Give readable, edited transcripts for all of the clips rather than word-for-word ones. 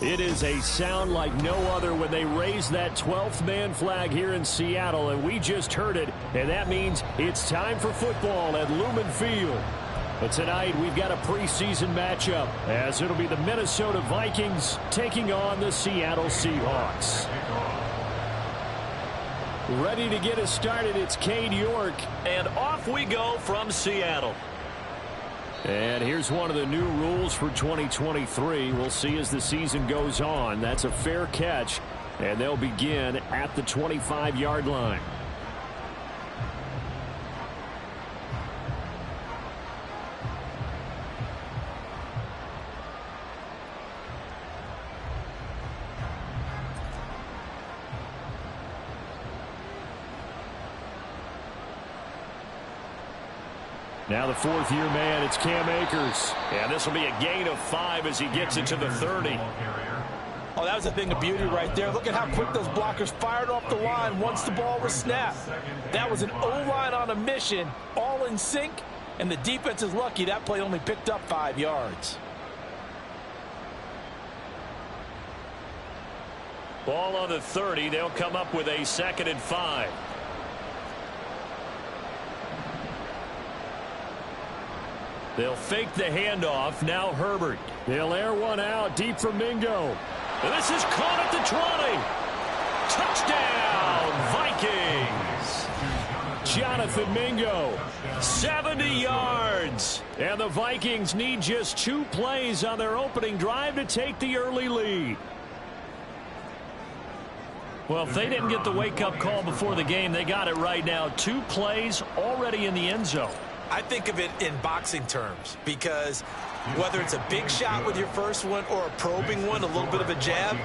It is a sound like no other when they raise that 12th man flag here in Seattle, and we just heard it, and that means it's time for football at Lumen Field. But tonight we've got a preseason matchup, as it'll be the Minnesota Vikings taking on the Seattle Seahawks. Ready to get us started, it's Cade York. And off we go from Seattle. And here's one of the new rules for 2023. We'll see as the season goes on. That's a fair catch, and they'll begin at the 25-yard line. Now the fourth-year man, it's Cam Akers. And this will be a gain of 5 as he gets it to the 30. Oh, that was a thing of beauty right there. Look at how quick those blockers fired off the line once the ball was snapped. That was an O-line on a mission, all in sync, and the defense is lucky that play only picked up 5 yards. Ball on the 30. They'll come up with a 2nd and 5. They'll fake the handoff. Now Herbert. They'll air one out deep for Mingo. And this is caught at the 20. Touchdown, Vikings. Jonathan Mingo. 70 yards. And the Vikings need just 2 plays on their opening drive to take the early lead. Well, if they didn't get the wake-up call before the game, they got it right now. 2 plays already in the end zone. I think of it in boxing terms because whether it's a big shot with your first one or a probing one, a little bit of a jab,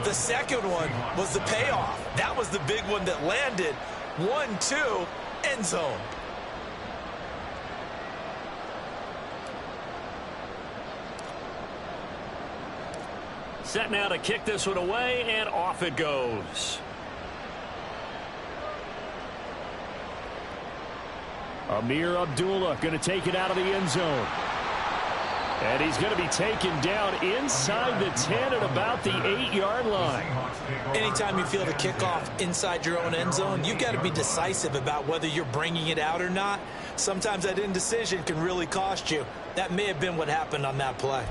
the second one was the payoff. That was the big one that landed. 1-2, end zone. Set now to kick this one away, and off it goes. Amir Abdullah going to take it out of the end zone. And he's going to be taken down inside the 10 at about the 8-yard line. Anytime you feel the kickoff inside your own end zone, you've got to be decisive about whether you're bringing it out or not. Sometimes that indecision can really cost you. That may have been what happened on that play.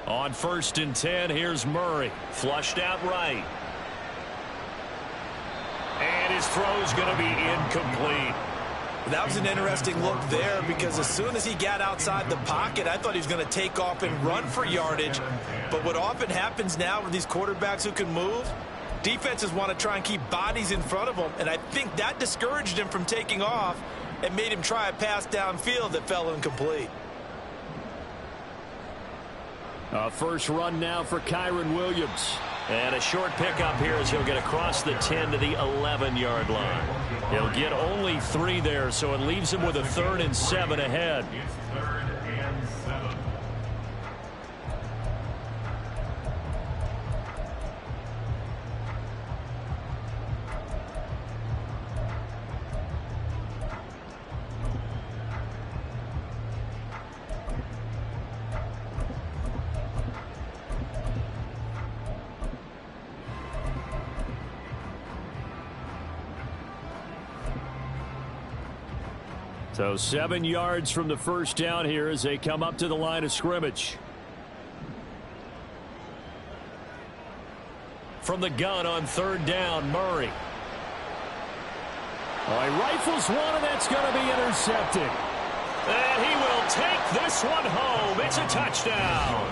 On 1st and 10, here's Murray. Flushed out right. And his throw's going to be incomplete. That was an interesting look there because as soon as he got outside the pocket, I thought he was going to take off and run for yardage. But what often happens now with these quarterbacks who can move, defenses want to try and keep bodies in front of them. And I think that discouraged him from taking off and made him try a pass downfield that fell incomplete. First run now for Kyren Williams. And a short pickup here as he'll get across the 10 to the 11-yard line. He'll get only 3 there, so it leaves him with a 3rd and 7 ahead. So 7 yards from the first down here as they come up to the line of scrimmage. From the gun on 3rd down, Murray. He rifles one, and that's going to be intercepted. And he will take this one home. It's a touchdown.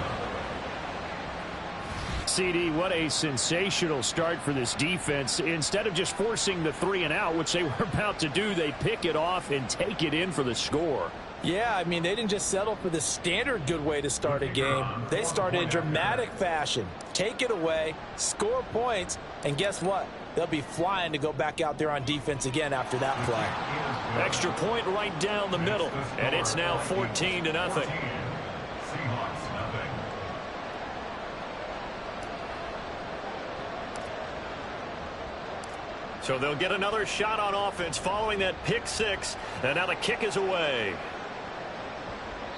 CD, what a sensational start for this defense. Instead of just forcing the 3 and out, which they were about to do, they pick it off and take it in for the score. Yeah, I mean, they didn't just settle for the standard good way to start a game. They started in dramatic fashion. Take it away, score points, and guess what? They'll be flying to go back out there on defense again after that play. Extra point right down the middle, and it's now 14-0. So they'll get another shot on offense following that pick six, and now the kick is away.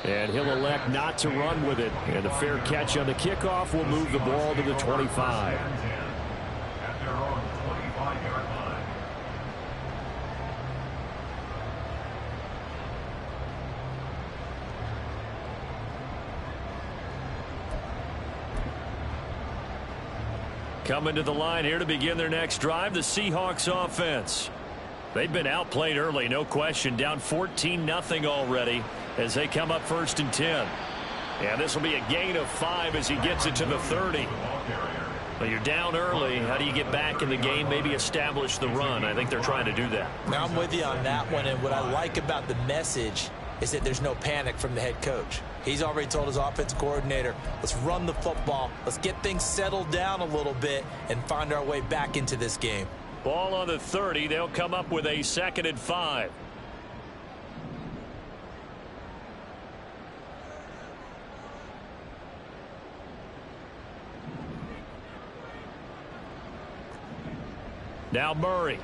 And he'll elect not to run with it. And a fair catch on the kickoff will move the ball to the 25. Coming to the line here to begin their next drive, the Seahawks offense. They've been outplayed early, no question. Down 14-0 already as they come up 1st and 10. And this will be a gain of 5 as he gets it to the 30. But you're down early. How do you get back in the game, maybe establish the run? I think they're trying to do that. Now, I'm with you on that one, and what I like about the message is that there's no panic from the head coach. He's already told his offensive coordinator, let's run the football, let's get things settled down a little bit and find our way back into this game. Ball on the 30. They'll come up with a 2nd and 5. Now Murray.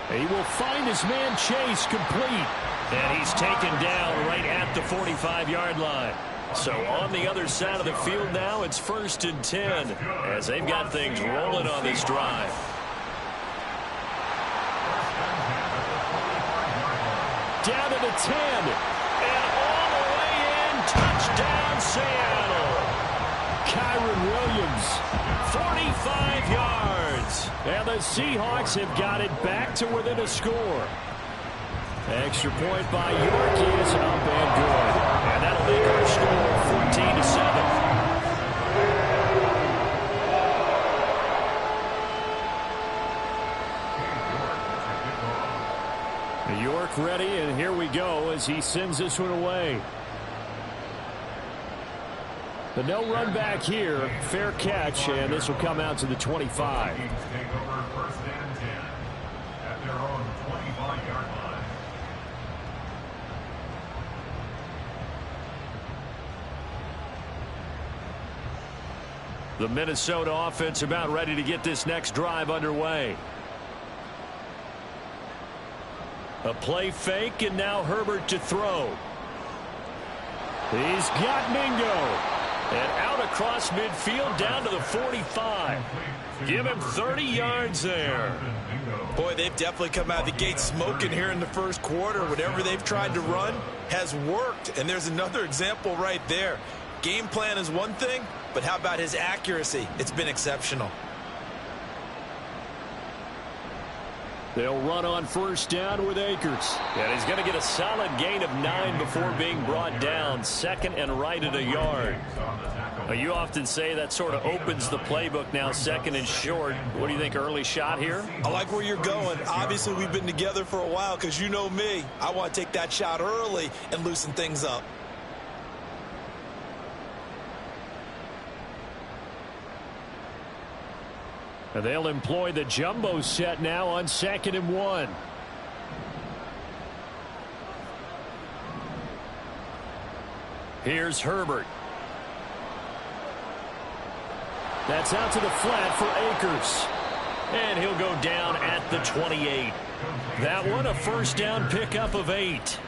He will find his man Chase complete. And he's taken down right at the 45-yard line. So on the other side of the field now, it's 1st and 10 as they've got things rolling on this drive. Down to the 10. And all the way in, touchdown Seattle. Kyren Williams. 45 yards. And the Seahawks have got it back to within a score. Extra point by York is up and good. And that'll make our score 14-7. York ready, and here we go as he sends this one away. The no run back here, fair catch, and this will come out to the 25. Take over 1st and 10 at their own 25-yard line. The Minnesota offense about ready to get this next drive underway. A play fake, and now Herbert to throw. He's got Mingo. And out across midfield down to the 45. Give him 30 yards there. Boy, they've definitely come out of the gate smoking here in the first quarter. Whatever they've tried to run has worked. And there's another example right there. Game plan is one thing, but how about his accuracy? It's been exceptional. They'll run on 1st down with Akers. And he's going to get a solid gain of 9 before being brought down. 2nd and right at a yard. You often say that sort of opens the playbook now, 2nd and short. What do you think, early shot here? I like where you're going. Obviously, we've been together for a while because you know me. I want to take that shot early and loosen things up. And they'll employ the jumbo set now on 2nd and 1. Here's Herbert. That's out to the flat for Akers. And he'll go down at the 28. That one a 1st down pickup of 8.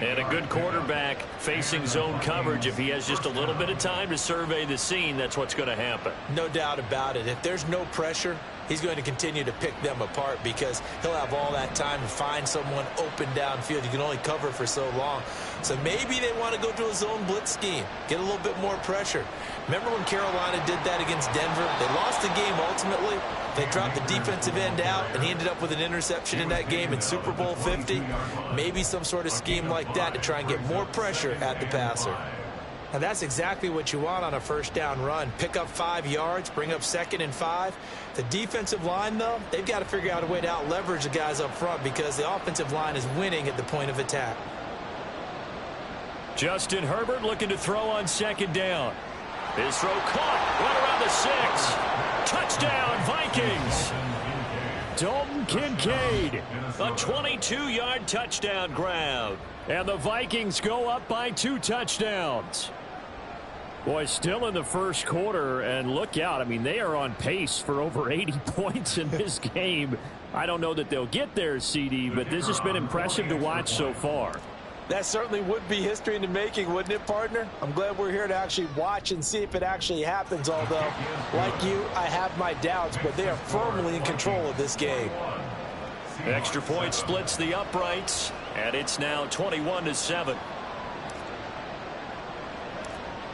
And a good quarterback facing zone coverage. If he has just a little bit of time to survey the scene, that's what's going to happen. No doubt about it. If there's no pressure, he's going to continue to pick them apart because he'll have all that time to find someone open downfield. You can only cover for so long. So maybe they want to go to a zone blitz scheme, get a little bit more pressure. Remember when Carolina did that against Denver? They lost the game ultimately. They dropped the defensive end out, and he ended up with an interception in that game in Super Bowl 50. Maybe some sort of scheme like that to try and get more pressure at the passer. And that's exactly what you want on a first down run. Pick up 5 yards, bring up 2nd and 5. The defensive line, though, they've got to figure out a way to out-leverage the guys up front because the offensive line is winning at the point of attack. Justin Herbert looking to throw on 2nd down. His throw caught right around the 6. Touchdown, Vikings. Dalton Kincaid. A 22-yard touchdown grab. And the Vikings go up by 2 touchdowns. Boy, still in the first quarter, and look out. I mean, they are on pace for over 80 points in this game. I don't know that they'll get there, CD, but this has been impressive to watch so far. That certainly would be history in the making, wouldn't it, partner? I'm glad we're here to actually watch and see if it actually happens, although, like you, I have my doubts, but they are firmly in control of this game. Extra point splits the uprights, and it's now 21-7.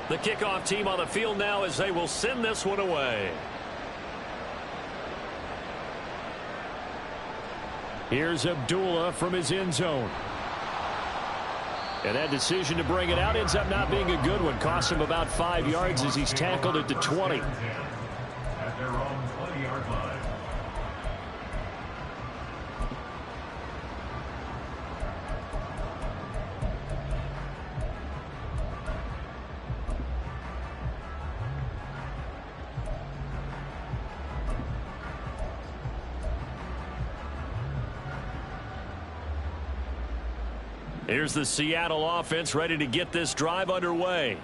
The kickoff team on the field now as they will send this one away. Here's Abdullah from his end zone. And that decision to bring it out ends up not being a good one. Costs him about 5 yards as he's tackled at the 20. At their own 20-yard line. Here's the Seattle offense ready to get this drive underway.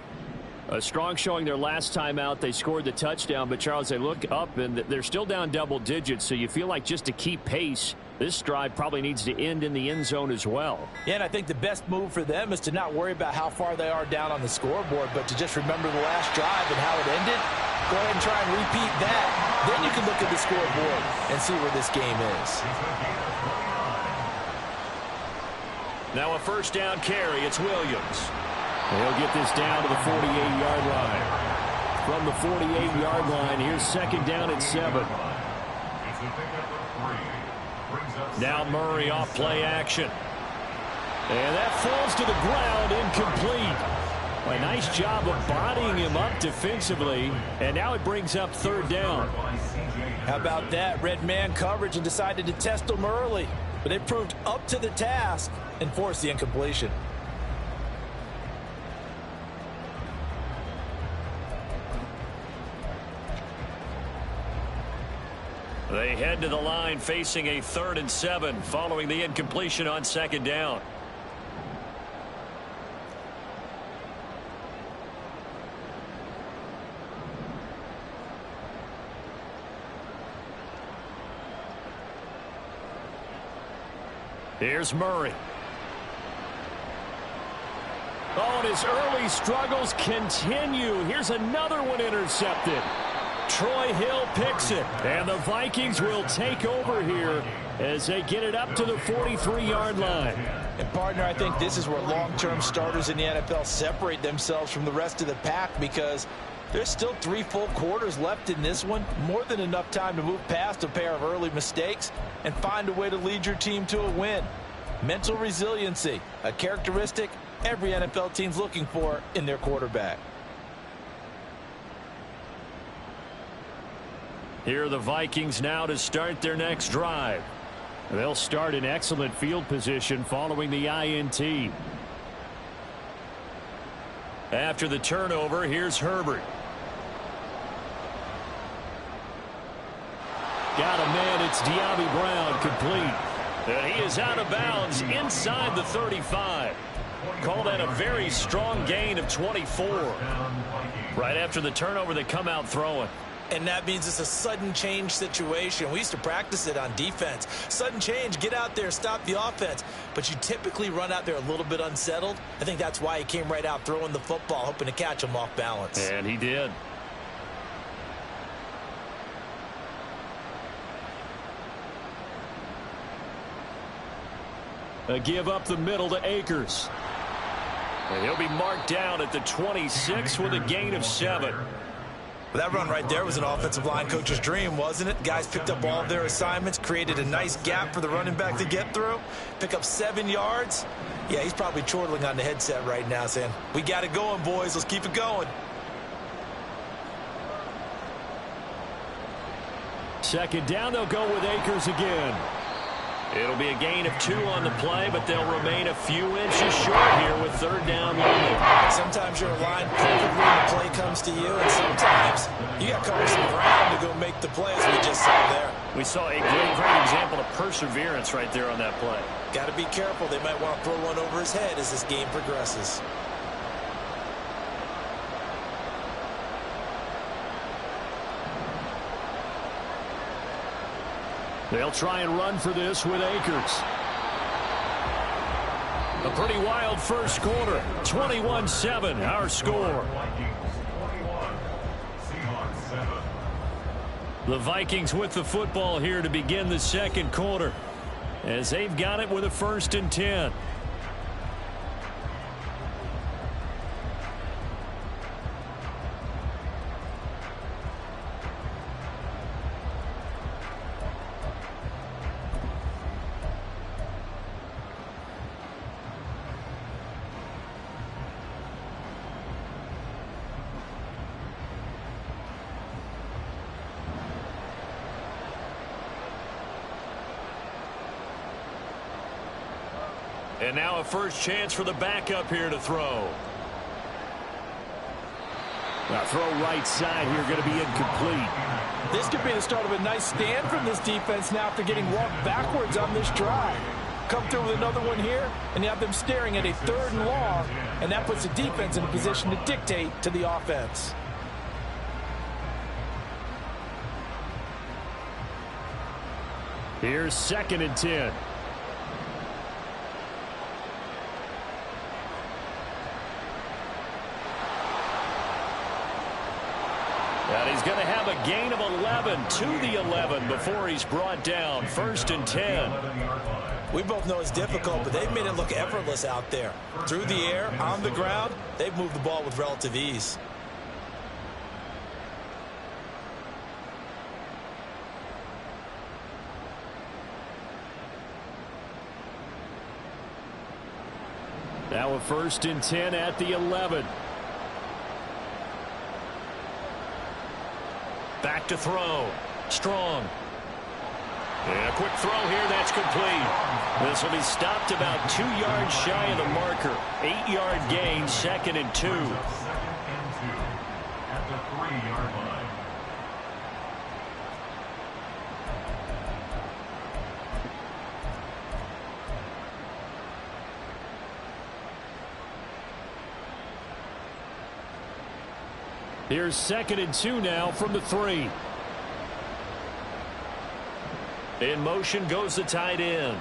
A strong showing their last time out. They scored the touchdown, but Charles, they look up and they're still down double digits, so you feel like just to keep pace, this drive probably needs to end in the end zone as well. Yeah, and I think the best move for them is to not worry about how far they are down on the scoreboard, but to just remember the last drive and how it ended. Go ahead and try and repeat that. Then you can look at the scoreboard and see where this game is. Now a first down carry. It's Williams. They'll get this down to the 48-yard line. From the 48-yard line, here's 2nd down at 7. Now Murray off play action. And that falls to the ground, incomplete. A nice job of bodying him up defensively, and now it brings up 3rd down. How about that? Red man coverage and decided to test them early. But they proved up to the task and forced the incompletion. They head to the line facing a 3rd and 7 following the incompletion on 2nd down. Here's Murray. Oh, and his early struggles continue. Here's another one intercepted. Troy Hill picks it, and the Vikings will take over here as they get it up to the 43-yard line. And, partner, I think this is where long-term starters in the NFL separate themselves from the rest of the pack because there's still 3 full quarters left in this one. More than enough time to move past a pair of early mistakes and find a way to lead your team to a win. Mental resiliency, a characteristic every NFL team's looking for in their quarterback. Here are the Vikings now to start their next drive. They'll start in excellent field position following the INT. After the turnover, here's Herbert. Got a man, it's De'Ami Brown, complete. And he is out of bounds inside the 35. Call that a very strong gain of 24. Right after the turnover, they come out throwing. And that means it's a sudden change situation. We used to practice it on defense. Sudden change, get out there, stop the offense. But you typically run out there a little bit unsettled. I think that's why he came right out throwing the football, hoping to catch him off balance. And he did. A give up the middle to Akers. And he'll be marked down at the 26 with a gain of 7. That run right there was an offensive line coach's dream, wasn't it? Guys picked up all of their assignments, created a nice gap for the running back to get through, pick up 7 yards. Yeah, he's probably chortling on the headset right now saying, we got it going, boys. Let's keep it going. Second down, they'll go with Akers again. It'll be a gain of 2 on the play, but they'll remain a few inches short here with third down looming. Sometimes you're aligned perfectly when the play comes to you, and sometimes you got to cover some ground to go make the play, as we just saw there. We saw a great example of perseverance right there on that play. Got to be careful. They might want to throw one over his head as this game progresses. They'll try and run for this with Akers. A pretty wild first quarter. 21-7, our score. The Vikings with the football here to begin the second quarter, as they've got it with a 1st and 10. And now a first chance for the backup here to throw. Now throw right side here, going to be incomplete. This could be the start of a nice stand from this defense now after getting walked backwards on this drive. Come through with another one here, and you have them staring at a 3rd and long, and that puts the defense in a position to dictate to the offense. Here's 2nd and 10. And he's going to have a gain of 11 to the 11 before he's brought down. 1st and 10. We both know it's difficult, but they've made it look effortless out there. Through the air, on the ground, they've moved the ball with relative ease. Now a 1st and 10 at the 11. Back to throw. Strong. And a quick throw here. That's complete. This will be stopped about 2 yards shy of the marker. 8-yard gain, 2nd and 2. At the 3-yard line. Here's 2nd and 2 now from the 3. In motion goes the tight end.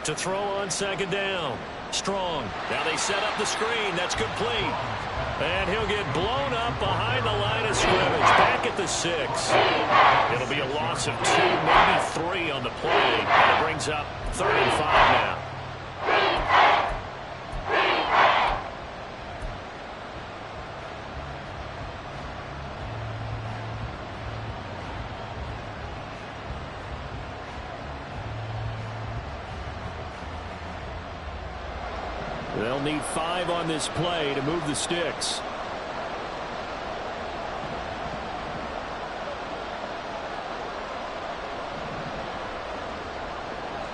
To throw on 2nd down. Strong. Now they set up the screen. That's complete. And he'll get blown up behind the line of scrimmage. Back at the 6. It'll be a loss of 2, maybe 3 on the play. And it brings up 3rd and 5 now. They'll need 5 on this play to move the sticks.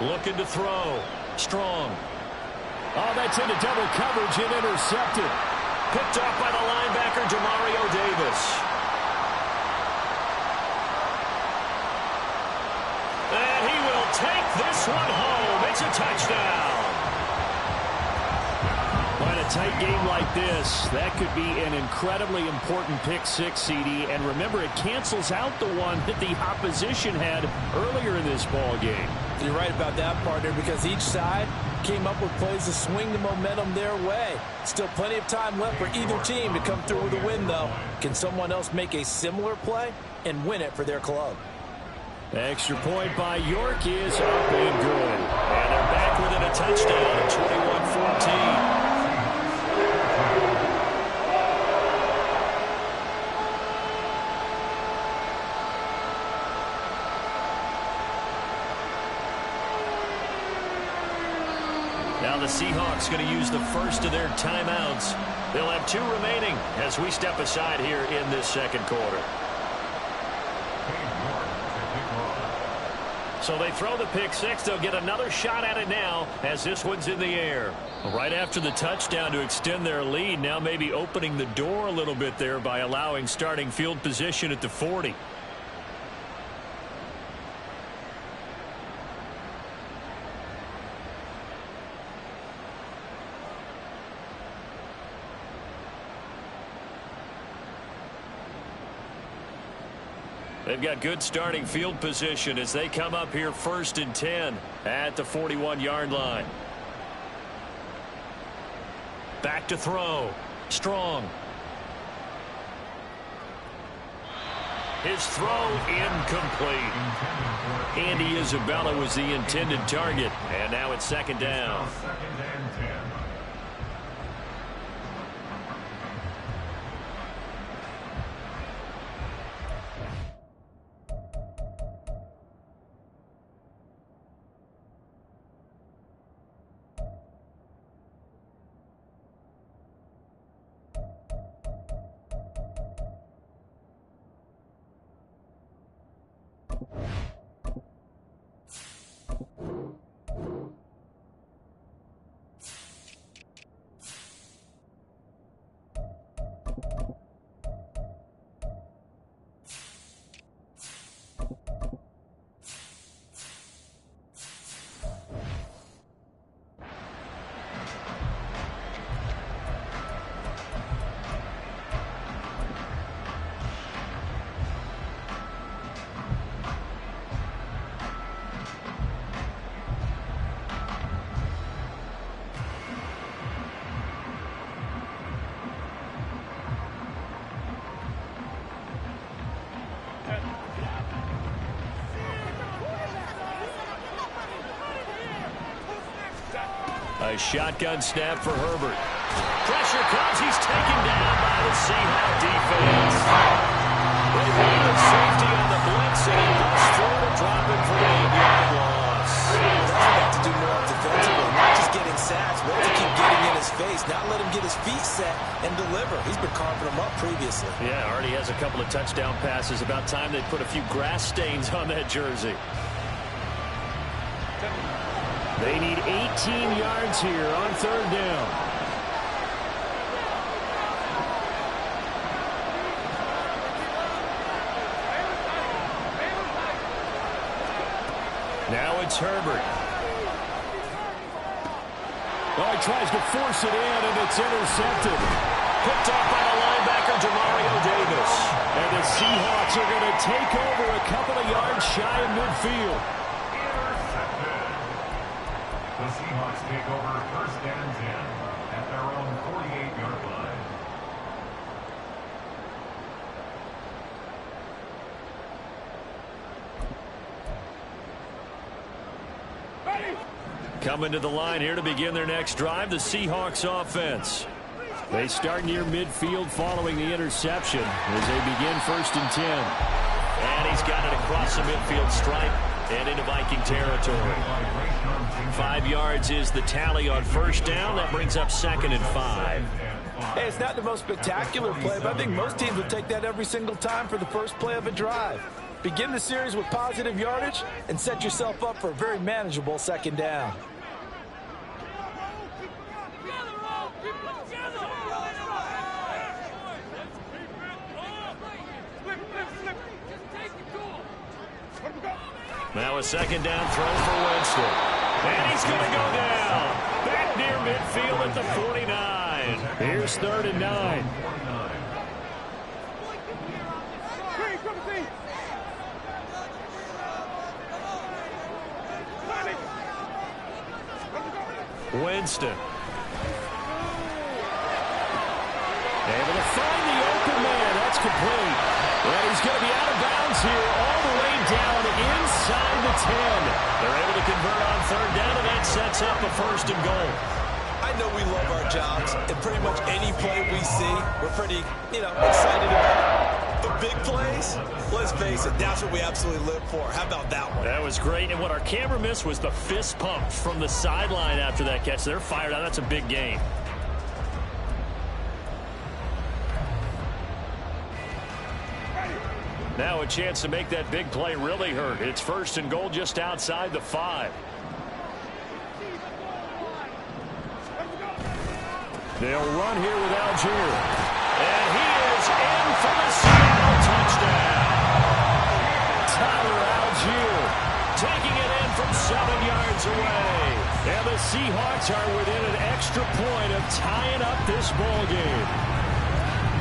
Looking to throw. Strong. Oh, that's into double coverage and intercepted. Picked off by the linebacker, Demario Davis. And he will take this one home. It's a touchdown. In a tight game like this, that could be an incredibly important pick 6, CD. And remember, it cancels out the one that the opposition had earlier in this ball game. You're right about that, partner, because each side came up with plays to swing the momentum their way. Still plenty of time left for either team to come through with a win, though. Can someone else make a similar play and win it for their club? Extra point by York is up and good. And they're back with an a touchdown at 21-14. Now the Seahawks going to use the first of their timeouts. They'll have 2 remaining as we step aside here in this second quarter. So they throw the pick six. They'll get another shot at it now as this one's in the air. Right after the touchdown to extend their lead, now maybe opening the door a little bit there by allowing starting field position at the 40. They've got good starting field position as they come up here 1st and 10 at the 41-yard line. Back to throw. Strong. His throw incomplete. Andy Isabella was the intended target. And now it's 2nd down. A shotgun snap for Herbert. Pressure comes. He's taken down by the Seahawks defense. They made the safety on the blitz, and he rushed through to drop him for the 8-yard loss. He's got to do more defensively, not just getting sacks, but to keep getting in his face, not let him get his feet set and deliver. He's been carving them up previously. Yeah, already has a couple of touchdown passes. About time they put a few grass stains on that jersey. They need 18 yards here on 3rd down. Now it's Herbert. Oh, he tries to force it in, and it's intercepted. Picked off by the linebacker, Demario Davis. And the Seahawks are going to take over a couple of yards shy of midfield. The Seahawks take over 1st and 10 at their own 48-yard line. Coming to the line here to begin their next drive, the Seahawks offense. They start near midfield following the interception as they begin 1st and 10. And he's got it across the midfield stripe and into Viking territory. 5 yards is the tally on 1st down. That brings up 2nd and 5. Hey, it's not the most spectacular play, but I think most teams would take that every single time for the first play of a drive. Begin the series with positive yardage and set yourself up for a very manageable 2nd down. Now a 2nd down throw for Winston. And he's going to go down. Back near midfield at the 49. Here's 3rd and 9. Winston. Able to find the open man. That's complete. And he's going to be out of bounds here all the way down inside the 10. They're able to convert on third down, and that sets up a 1st and goal. I know we love our jobs, and pretty much any play we see, we're pretty, excited about. But big plays, let's face it, that's what we absolutely live for. How about that one? That was great, and what our camera missed was the fist pump from the sideline after that catch. They're fired out. That's a big gain. Now a chance to make that big play really hurt. It's 1st and goal just outside the 5. They'll run here with Algier. And he is in for the Seattle touchdown. Tyler Algier taking it in from 7 yards away. And the Seahawks are within an extra point of tying up this ball game.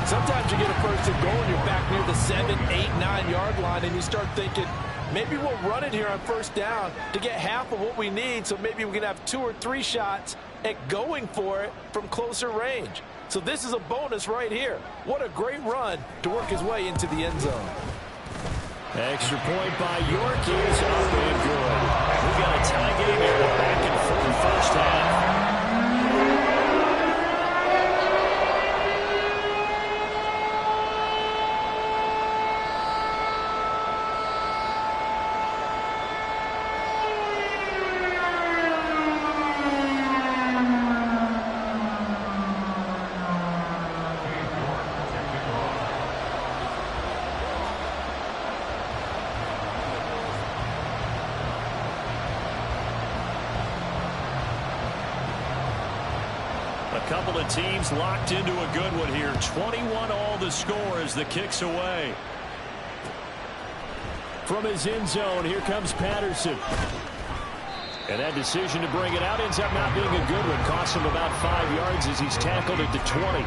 Sometimes you get a 1st and goal and you're back near the 7, 8, 9-yard line, and you start thinking, maybe we'll run it here on 1st down to get half of what we need, so maybe we can have 2 or 3 shots at going for it from closer range. So this is a bonus right here. What a great run to work his way into the end zone. Extra point by York is up and good. We got a tie game here, the back and forth 1st half. Couple of teams locked into a good one here. 21 all the score as the kick's away. From his end zone, here comes Patterson. And that decision to bring it out ends up not being a good one. Costs him about 5 yards as he's tackled at the 20.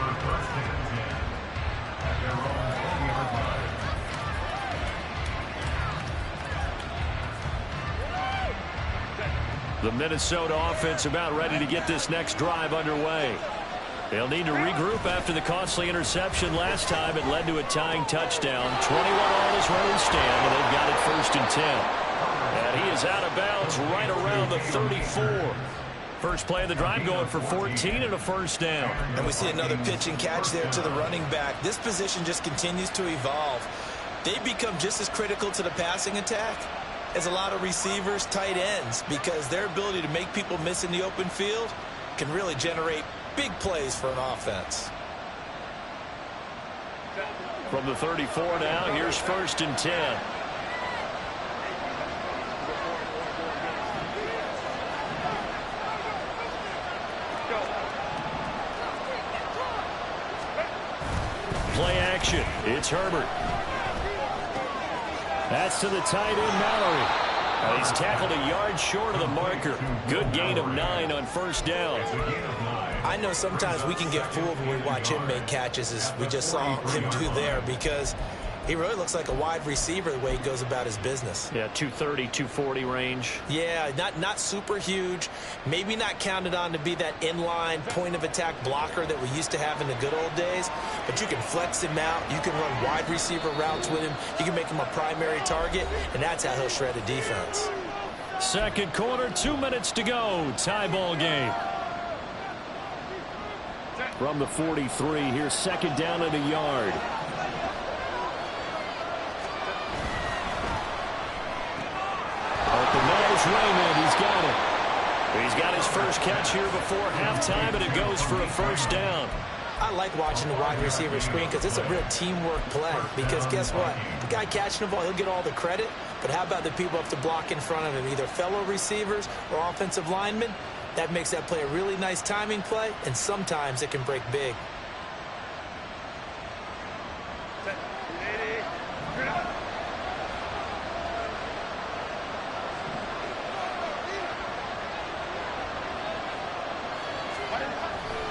The Minnesota offense about ready to get this next drive underway. They'll need to regroup after the costly interception last time. It led to a tying touchdown. 21 all is where we stand, and they've got it 1st and 10. And he is out of bounds right around the 34. First play of the drive going for 14 and a 1st down. And we see another pitch and catch there to the running back. This position just continues to evolve. They become just as critical to the passing attack as a lot of receivers, tight ends, because their ability to make people miss in the open field can really generate big plays for an offense. From the 34 now, here's 1st and 10. Play action. It's Herbert. That's to the tight end, Mallory. He's tackled a yard short of the marker. Good gain of 9 on 1st down. I know sometimes we can get fooled when we watch him make catches, as we just saw him do there, because he really looks like a wide receiver the way he goes about his business. Yeah, 230, 240 range. Yeah, not super huge. Maybe not counted on to be that inline point-of-attack blocker that we used to have in the good old days, but you can flex him out. You can run wide receiver routes with him. You can make him a primary target, and that's how he'll shred a defense. Second quarter, 2 minutes to go. Tie ball game. From the 43, here's 2nd down and a yard. Open nose, Raymond. He's got it. He's got his first catch here before halftime, and it goes for a 1st down. I like watching the wide receiver screen because it's a real teamwork play. Because guess what? The guy catching the ball, he'll get all the credit. But how about the people up to block in front of him, either fellow receivers or offensive linemen? That makes that play a really nice timing play, and sometimes it can break big.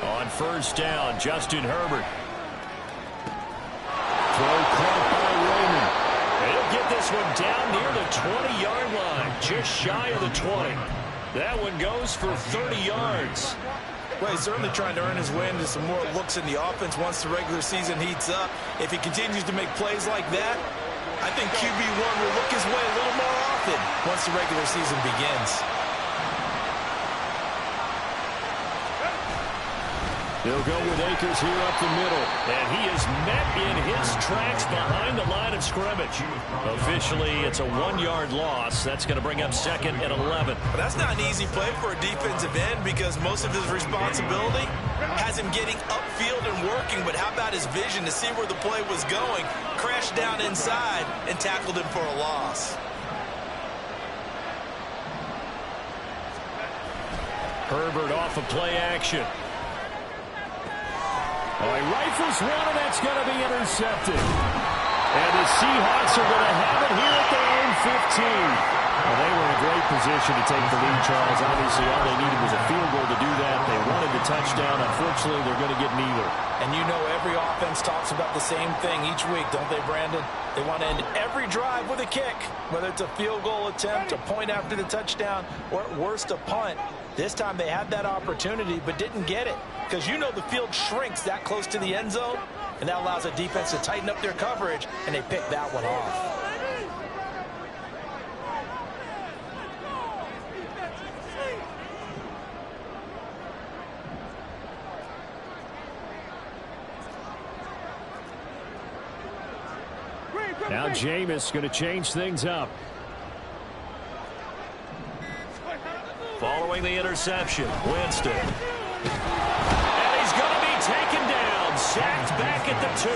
On 1st down, Justin Herbert. Throw caught by Raymond. He'll get this one down near the 20-yard line, just shy of the 20. That one goes for 30 yards. Well, he's certainly trying to earn his way into some more looks in the offense once the regular season heats up. If he continues to make plays like that, I think QB1 will look his way a little more often once the regular season begins. They'll go with Akers here up the middle. And he is met in his tracks behind the line of scrimmage. Officially, it's a 1-yard loss. That's going to bring up 2nd and 11. But that's not an easy play for a defensive end because most of his responsibility has him getting upfield and working. But how about his vision to see where the play was going, crashed down inside, and tackled him for a loss. Herbert off of play action. Oh, he rifles one, and that's going to be intercepted. And the Seahawks are going to have it here at their own 15. Well, they were in a great position to take the lead, Charles. Obviously, all they needed was a field goal to do that. They wanted the touchdown. Unfortunately, they're going to get neither. And you know every offense talks about the same thing each week, don't they, Brandon? They want to end every drive with a kick, whether it's a field goal attempt, a point after the touchdown, or at worst, a punt. This time they had that opportunity but didn't get it because you know the field shrinks that close to the end zone, and that allows the defense to tighten up their coverage, and they picked that one off. Now Jameis going to change things up. Following the interception, Winston. And he's going to be taken down, sacked back at the 2.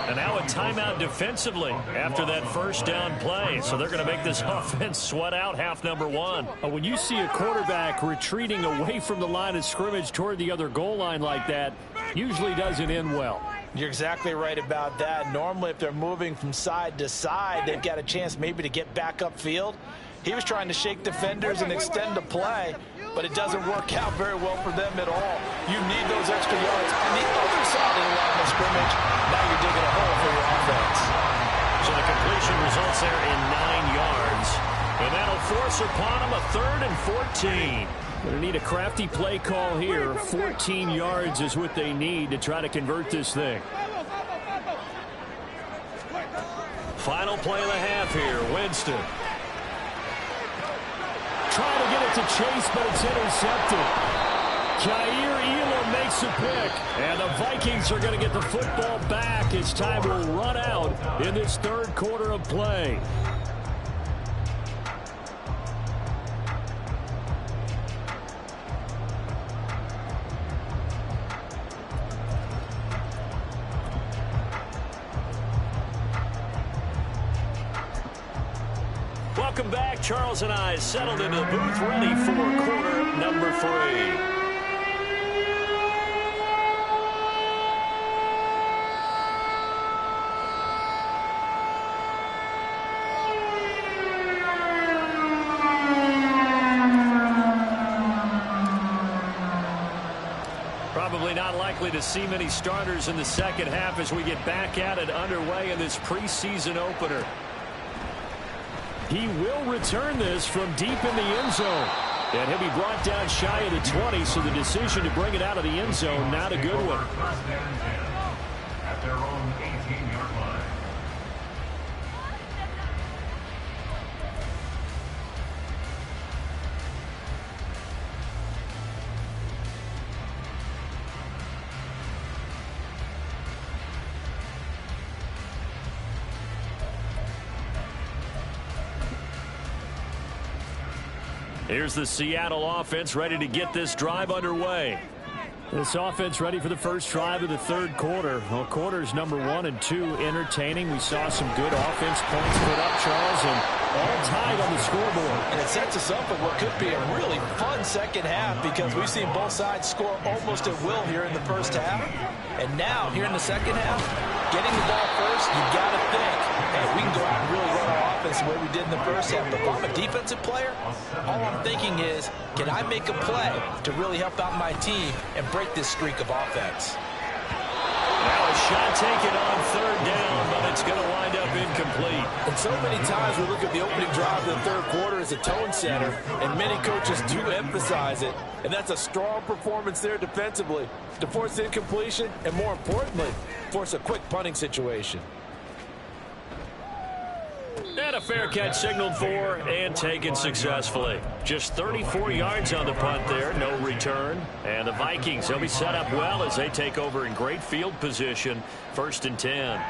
And now a timeout defensively after that first down play. So they're going to make this offense sweat out half number 1. When you see a quarterback retreating away from the line of scrimmage toward the other goal line like that, usually doesn't end well. You're exactly right about that. Normally, if they're moving from side to side, they've got a chance maybe to get back upfield. He was trying to shake defenders and extend the play, but it doesn't work out very well for them at all. You need those extra yards on the other side of the line of scrimmage. Now you're digging a hole for your offense. So the completion results there in 9 yards. And that'll force upon him a 3rd and 14. Going to need a crafty play call here. 14 yards is what they need to try to convert this thing. Final play of the half here, Winston. Trying to get it to Chase, but it's intercepted. Kaiir Elam makes a pick. And the Vikings are going to get the football back as time will run out in this 3rd quarter of play. Welcome back. Charles and I settled into the booth ready for quarter number 3. Probably not likely to see many starters in the second half as we get back at it underway in this preseason opener. He will return this from deep in the end zone. And he'll be brought down shy of the 20, so the decision to bring it out of the end zone, not a good one. First down and 10 at their own 18-yard line. Here's the Seattle offense ready to get this drive underway. This offense ready for the first drive of the 3rd quarter. Well, quarters number 1 and 2 entertaining. We saw some good offense points put up, Charles, and all tied on the scoreboard. And it sets us up for what could be a really fun second half because we've seen both sides score almost at will here in the first half. And now, here in the second half, getting the ball first, you've got to think, hey, we can go out and really run our offense the way we did in the first half. But if I'm a defensive player, all I'm thinking is, can I make a play to really help out my team and break this streak of offense? Now a shot taken on third down, but it's going to wind up incomplete. And so many times we look at the opening drive of the third quarter as a tone setter, and many coaches do emphasize it. And that's a strong performance there defensively to force incompletion and, more importantly, force a quick punting situation. And a fair catch signaled for and taken successfully. Just 34 yards on the punt there, no return. And the Vikings, they'll be set up well as they take over in great field position, 1st and 10.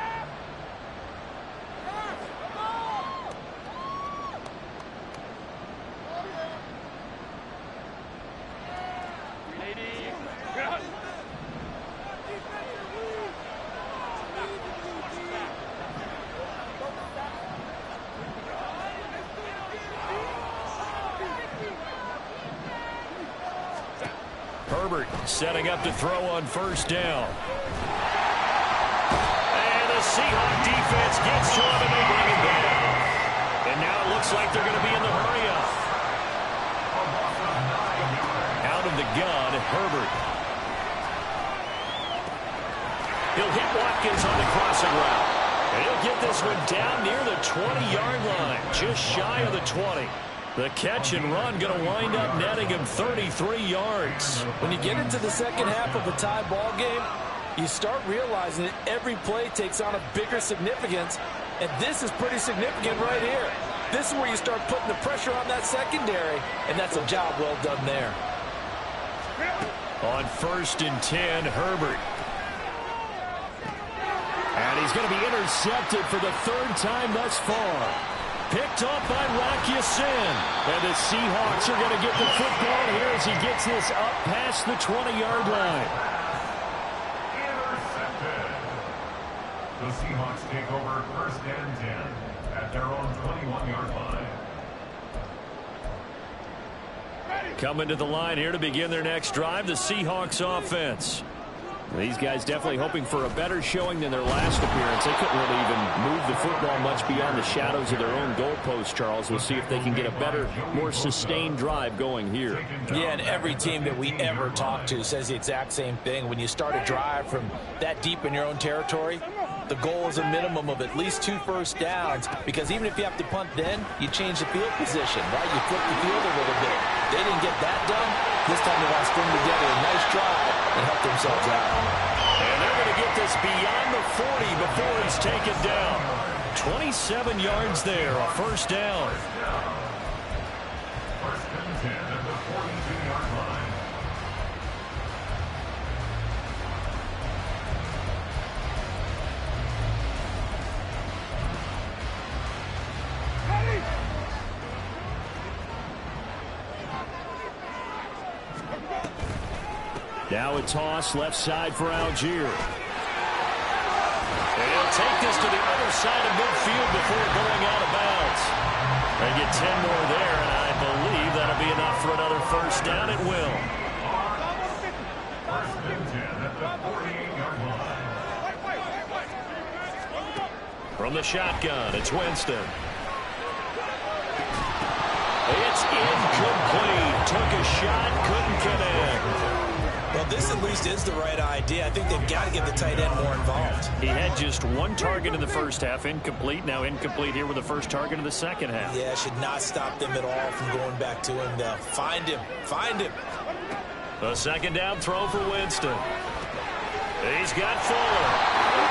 Herbert setting up to throw on 1st down. And the Seahawks defense gets to him and they bring him down. And now it looks like they're going to be in the hurry-up. Out of the gun, Herbert. He'll hit Watkins on the crossing route. And he'll get this one down near the 20-yard line, just shy of the 20. The catch and run going to wind up netting him 33 yards. When you get into the second half of a tie ball game, you start realizing that every play takes on a bigger significance, and this is pretty significant right here. This is where you start putting the pressure on that secondary, and that's a job well done there. On 1st and 10, Herbert. And he's going to be intercepted for the 3rd time thus far. Picked up by Rock Ya-Sin. And the Seahawks are going to get the football here as he gets this up past the 20-yard line. Intercepted. The Seahawks take over 1st and 10 at their own 21-yard line. Coming to the line here to begin their next drive, the Seahawks offense. These guys definitely hoping for a better showing than their last appearance. They couldn't really even move the football much beyond the shadows of their own goalpost, Charles. We'll see if they can get a better, more sustained drive going here. Yeah, and every team that we ever talk to says the exact same thing. When you start a drive from that deep in your own territory, the goal is a minimum of at least 2 first downs, because even if you have to punt then, you change the field position, right? You flip the field a little bit. They didn't get that done. This time they want to string together a nice drive and help themselves out. And they're going to get this beyond the 40 before it's taken down. 27 yards there, a 1st down. 1st and 10 at the 42-yard line. Now a toss left side for Algier. And he'll take this to the other side of midfield before going out of bounds. They get 10 more there, and I believe that'll be enough for another 1st down. It will. 1st and 10 at the 48-yard line. From the shotgun, it's Winston. It's incomplete. Took a shot, couldn't connect. Well, this at least is the right idea. I think they've got to get the tight end more involved. He had just 1 target in the 1st half, incomplete. Now incomplete here with the 1st target in the 2nd half. Yeah, should not stop them at all from going back to him. Find him. Find him. A 2nd down throw for Winston. He's got Fuller.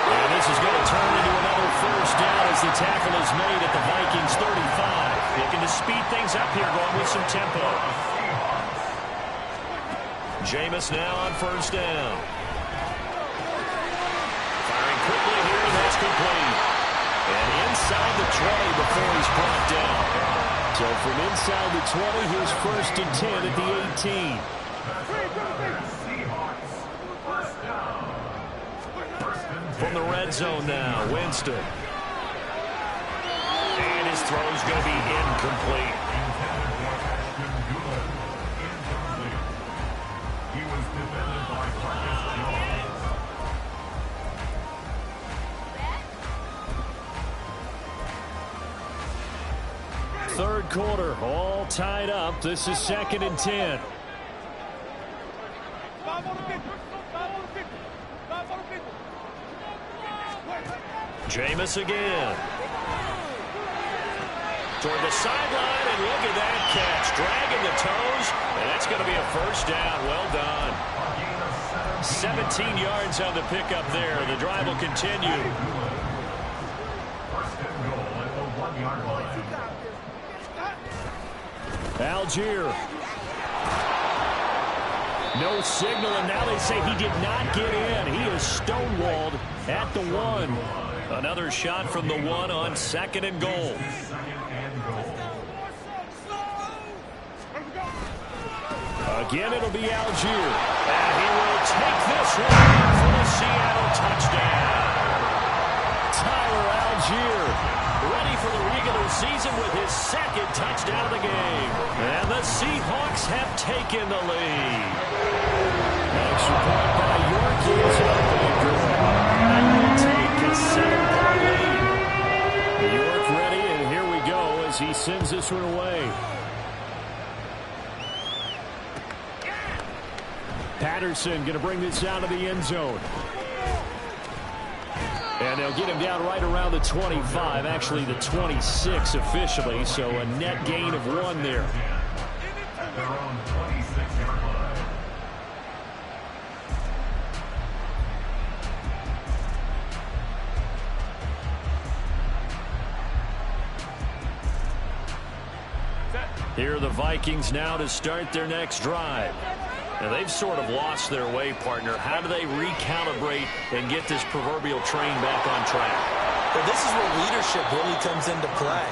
And this is going to turn into another 1st down as the tackle is made at the Vikings 35. Looking to speed things up here, going with some tempo. Jameis now on 1st down. Firing quickly here, and that's complete. And inside the 20 before he's brought down. So from inside the 20, here's 1st and 10 at the 18. Seahawks, 1st down. 1st and 10. From the red zone now, Winston. And his throw's going to be incomplete. He was defended by Marcus Jones. 3rd quarter, all tied up. This is 2nd and 10. Jameis again. Toward the sideline, and look at that catch. Dragging the toes, and that's going to be a first down. Well done. 17 yards on the pickup there. The drive will continue. First and goal at the 1-yard line. Algier. No signal, and now they say he did not get in. He is stonewalled at the 1. Another shot from the 1 on 2nd and goal. Again, it'll be Algier. And he will take this one for the Seattle touchdown. Tyler Algier, ready for the regular season with his 2nd touchdown of the game. And the Seahawks have taken the lead. Extra point by York. He is opening good. And will take a 7-point lead. York ready, and here we go as he sends this one away. Patterson going to bring this out of the end zone. And they'll get him down right around the 25, actually the 26 officially, so a net gain of 1 there. At their own 26-yard line. Here are the Vikings now to start their next drive. Now, they've sort of lost their way, partner. How do they recalibrate and get this proverbial train back on track? Well, this is where leadership really comes into play.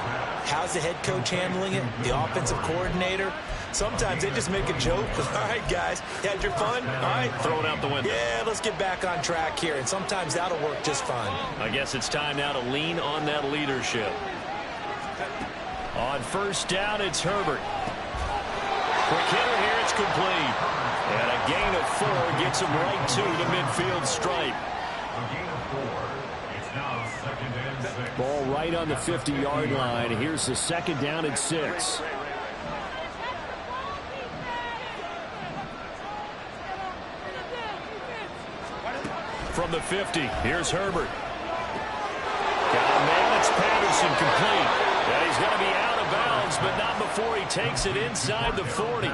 How's the head coach handling it? The offensive coordinator? Sometimes they just make a joke. All right, guys, you had your fun? All right. Throw it out the window. Yeah, let's get back on track here. And sometimes that'll work just fine. I guess it's time now to lean on that leadership. On first down, it's Herbert. Quick hitter here, it's complete. And a gain of 4 gets him right to the midfield stripe. A gain of 4. It's now 2nd and 6. Ball right on the 50-yard line. Here's the 2nd down and 6. From the 50, here's Herbert. Got a man, it's Patterson, complete. And he's going to be out of bounds, but not before he takes it inside the 40.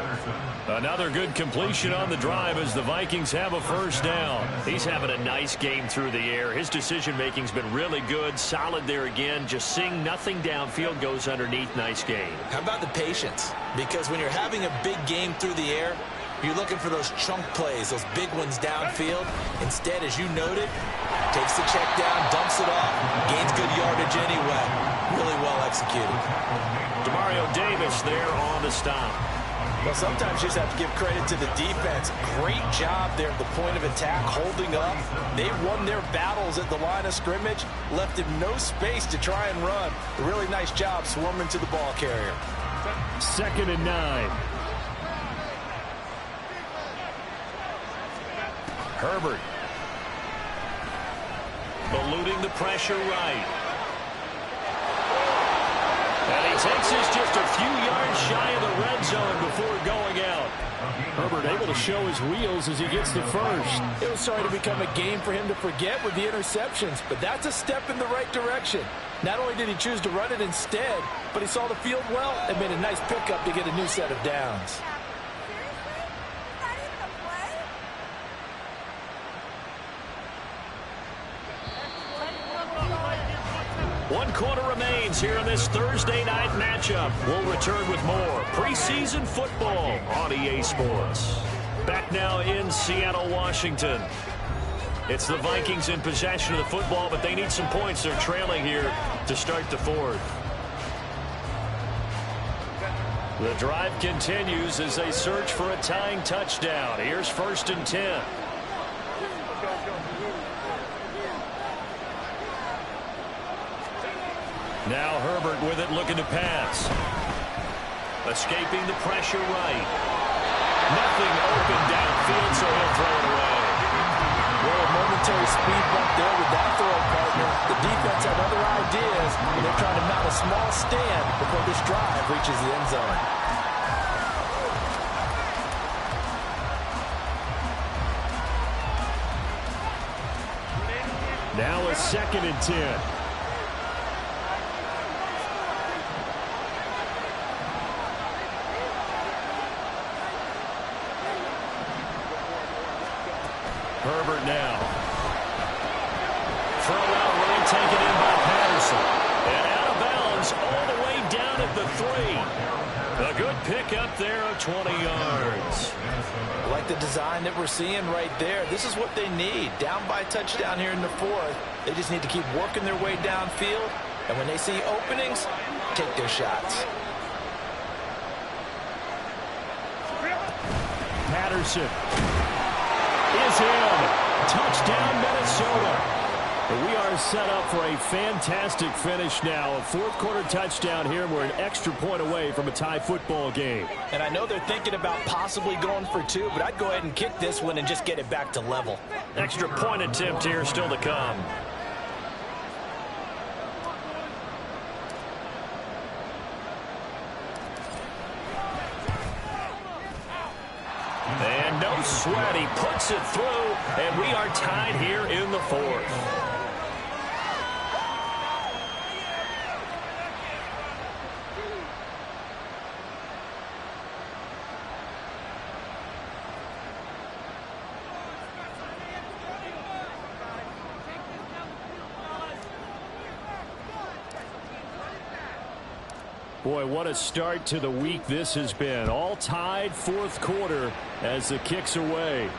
Another good completion on the drive as the Vikings have a first down. He's having a nice game through the air. His decision-making's been really good, solid there again. Just seeing nothing downfield goes underneath. Nice game. How about the patience? Because when you're having a big game through the air, you're looking for those chunk plays, those big ones downfield. Instead, as you noted, takes the check down, dumps it off, gains good yardage anyway. Really well executed. Demario Davis there on the stop. Well, sometimes you just have to give credit to the defense. Great job there at the point of attack, holding up. They won their battles at the line of scrimmage, left him no space to try and run. A really nice job swarming to the ball carrier. 2nd and 9. Herbert. Eluding the pressure right. And he takes this just a few yards shy of the red zone before going out. Herbert able to show his wheels as he gets the first. It was starting to become a game for him to forget with the interceptions, but that's a step in the right direction. Not only did he choose to run it instead, but he saw the field well and made a nice pickup to get a new set of downs. One quarter remains here in this Thursday night matchup. We'll return with more preseason football on EA Sports. Back now in Seattle, Washington. It's the Vikings in possession of the football, but they need some points. They're trailing here to start the 4th. The drive continues as they search for a tying touchdown. Here's 1st and 10. Now Herbert with it, looking to pass. Escaping the pressure right. Nothing open downfield, so he'll throw it away. Well, a momentary speed bump there with that throw, partner. The defense had other ideas, and they're trying to mount a small stand before this drive reaches the end zone. Now a 2nd and 10. Herbert now. Throw out right, taken in by Patterson. And out of bounds all the way down at the 3. A good pickup there of 20 yards. I like the design that we're seeing right there. This is what they need. Down by a touchdown here in the 4th. They just need to keep working their way downfield. And when they see openings, take their shots. Patterson is in. Touchdown, Minnesota. We are set up for a fantastic finish now. A 4th quarter touchdown here, and we're an extra point away from a tie football game. And I know they're thinking about possibly going for 2, but I'd go ahead and kick this one and just get it back to level. Extra point attempt here still to come. And no sweat, he puts it through, and we are tied here in the 4th. Boy, what a start to the week this has been. All tied 4th quarter as the kick's away.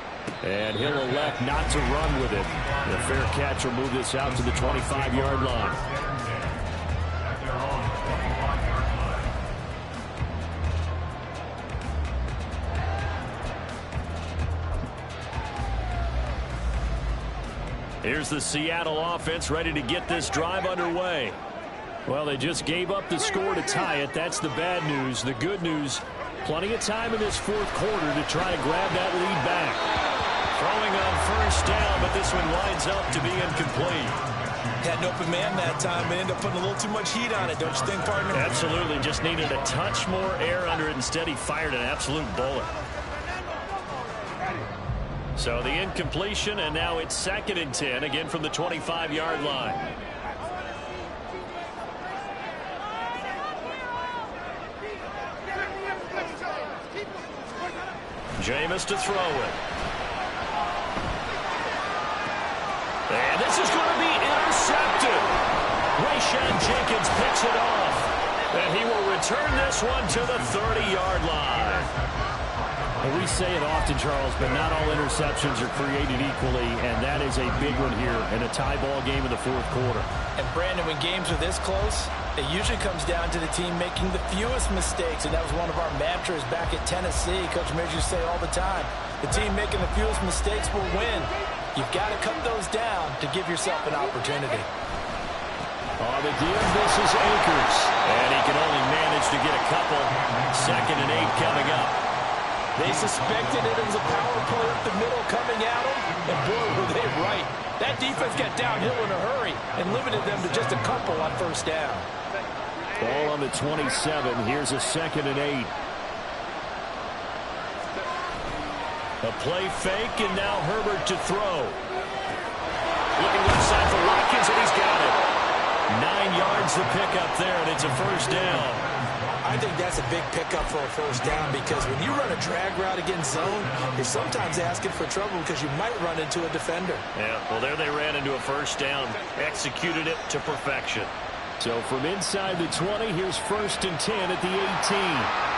And he'll elect not to run with it. The fair catch will move this out to the 25-yard line. Here's the Seattle offense ready to get this drive underway. Well, they just gave up the score to tie it. That's the bad news. The good news, plenty of time in this 4th quarter to try to grab that lead back. Throwing on 1st down, but this one winds up to be incomplete. Had an open man that time and ended up putting a little too much heat on it, don't you think, partner? Absolutely. Just needed a touch more air under it. Instead, he fired an absolute bullet. So the incompletion, and now it's 2nd and 10, again from the 25-yard line. Jameis to throw it. And this is going to be intercepted. Rayshawn Jenkins picks it off. And he will return this one to the 30-yard line. And we say it often, Charles, but not all interceptions are created equally, and that is a big one here in a tie ball game in the 4th quarter. And, Brandon, when games are this close, it usually comes down to the team making the fewest mistakes, and that was one of our mantras back at Tennessee. Coach Mears used to say all the time, the team making the fewest mistakes will win. You've got to cut those down to give yourself an opportunity. On the give, this is Akers. And he can only manage to get a couple. 2nd and 8 coming up. They suspected it was a power play up the middle coming at them, and boy, were they right. That defense got downhill in a hurry and limited them to just a couple on 1st down. Ball on the 27. Here's a 2nd and 8. A play fake, and now Herbert to throw. Looking left side for Watkins, and he's got it. 9 yards the pickup there, and it's a 1st down. I think that's a big pickup for a 1st down, because when you run a drag route against zone, you're sometimes asking for trouble because you might run into a defender. Yeah, well, there they ran into a 1st down. Executed it to perfection. So from inside the 20, here's 1st and 10 at the 18.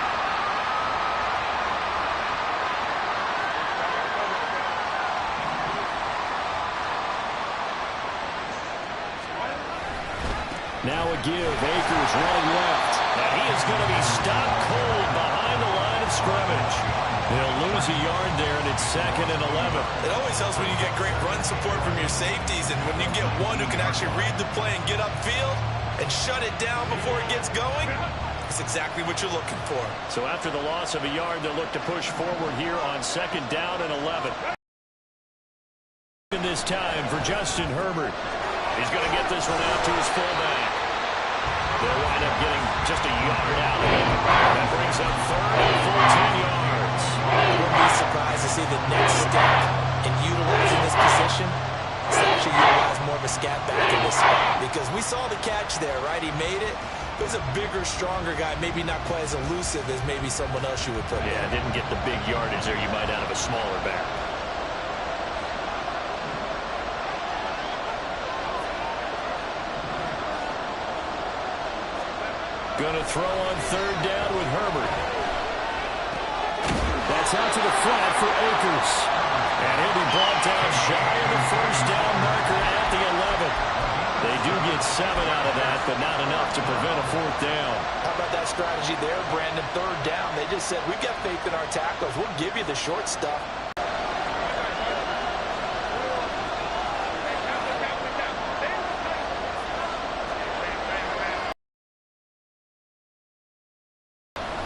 Now a give. Akers running left. And he is going to be stopped cold behind the line of scrimmage. He'll lose a yard there, and it's 2nd and 11. It always helps when you get great run support from your safeties, and when you get one who can actually read the play and get upfield and shut it down before it gets going, that's exactly what you're looking for. So after the loss of a yard, they'll look to push forward here on 2nd down and 11. In this time for Justin Herbert. He's going to get this one out to his fullback. They'll wind up getting just a yard out of it. That brings up 3rd and 14 yards. I wouldn't be surprised to see the next step in utilizing this position Let's actually utilize more of a scat back in this spot because we saw the catch there, right? He made it. He was a bigger, stronger guy, maybe not quite as elusive as maybe someone else you would put. Yeah, didn't get the big yardage there you might out of a smaller back. Going to throw on third down with Herbert. That's out to the flat for Akers. And he'll be brought down shy of the first down marker at the 11. They do get 7 out of that, but not enough to prevent a fourth down. How about that strategy there, Brandon? Third down. They just said, we've got faith in our tackles. We'll give you the short stuff.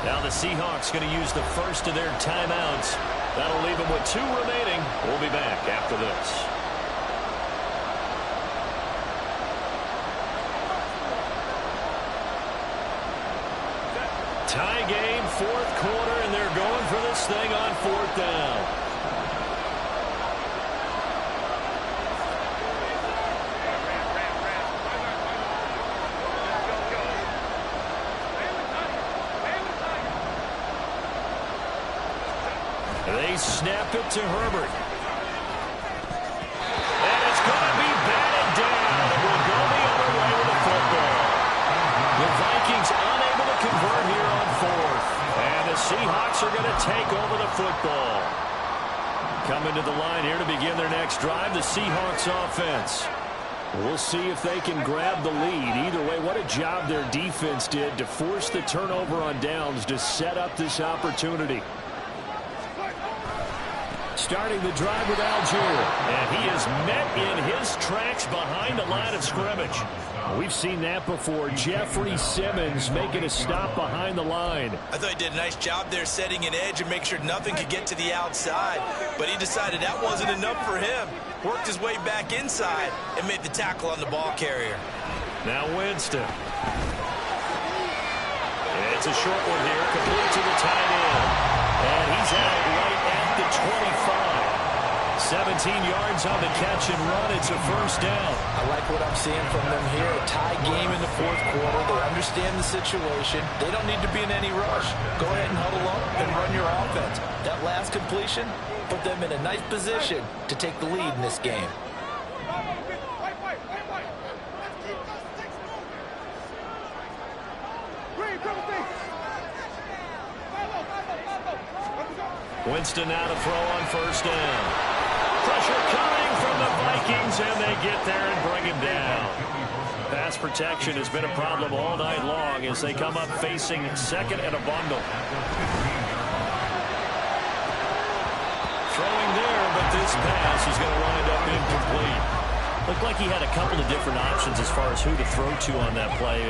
Now the Seahawks going to use the first of their timeouts. That'll leave them with 2 remaining. We'll be back after this. Tie game, fourth quarter, and they're going for this thing on fourth down. They snap it to Herbert. And it's going to be batted down. It will go the other way with the football. The Vikings unable to convert here on fourth. And the Seahawks are going to take over the football. Coming to the line here to begin their next drive, the Seahawks offense. We'll see if they can grab the lead. Either way, what a job their defense did to force the turnover on downs to set up this opportunity. Starting the drive with Algier. And he is met in his tracks behind the line of scrimmage. We've seen that before. Jeffrey Simmons making a stop behind the line. I thought he did a nice job there setting an edge and make sure nothing could get to the outside. But he decided that wasn't enough for him. Worked his way back inside and made the tackle on the ball carrier. Now Winston. It's a short one here, complete to the tight end. And he's out right at the 25. 17 yards on the catch and run. It's a first down. I like what I'm seeing from them here. A tie game in the fourth quarter. They understand the situation. They don't need to be in any rush. Go ahead and huddle up and run your offense. That last completion put them in a nice position to take the lead in this game. Winston now to throw on first down. Pressure coming from the Vikings, and they get there and bring him down. Pass protection has been a problem all night long as they come up facing second and a bundle. Throwing there, but this pass is going to wind up incomplete. Looked like he had a couple of different options as far as who to throw to on that play.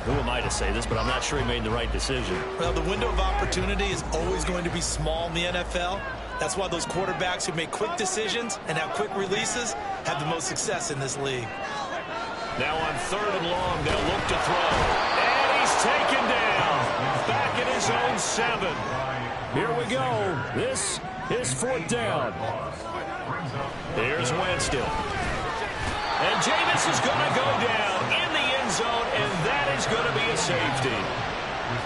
Who am I to say this, but I'm not sure he made the right decision. Well, the window of opportunity is always going to be small in the NFL. That's why those quarterbacks who make quick decisions and have quick releases have the most success in this league. Now on third and long, they'll look to throw. And he's taken down. Back at his own 7. Here we go. This is fourth down. Here's Winston. And Jameis is going to go down in the end zone, and that is going to be a safety.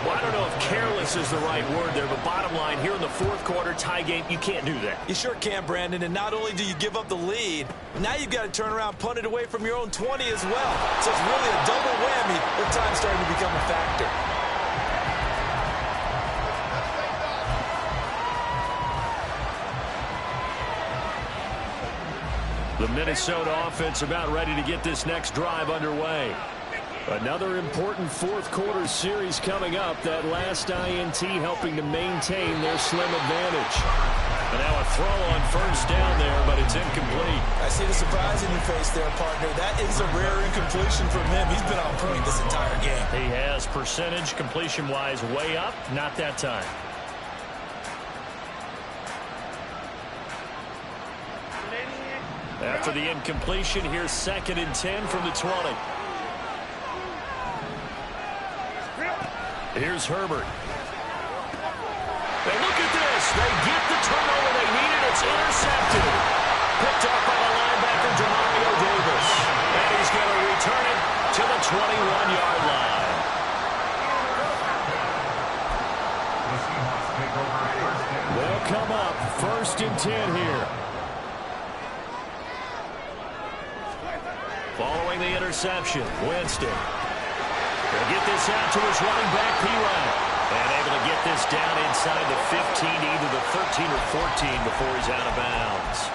Well, I don't know if careless is the right word there, but bottom line, here in the fourth quarter, tie game, you can't do that. You sure can, Brandon, and not only do you give up the lead, now you've got to turn around, punt it away from your own 20 as well. So it's really a double whammy with time starting to become a factor. The Minnesota offense about ready to get this next drive underway. Another important fourth quarter series coming up. That last INT helping to maintain their slim advantage. And now a throw on first down there, but it's incomplete. I see the surprise in your face there, partner. That is a rare incompletion from him. He's been on point this entire game. He has percentage completion-wise way up, not that time. After the incompletion, here's 2nd and 10 from the 20. Here's Herbert. And look at this. They get the turnover they needed. It's intercepted. Picked up by the linebacker, Demarius return it to the 21-yard line. The Seahawks take over first and 10. They'll come up 1st and 10 here. Following the interception, Winston will get this out to his running back, P-Ryan. And able to get this down inside the 15, either the 13 or 14 before he's out of bounds.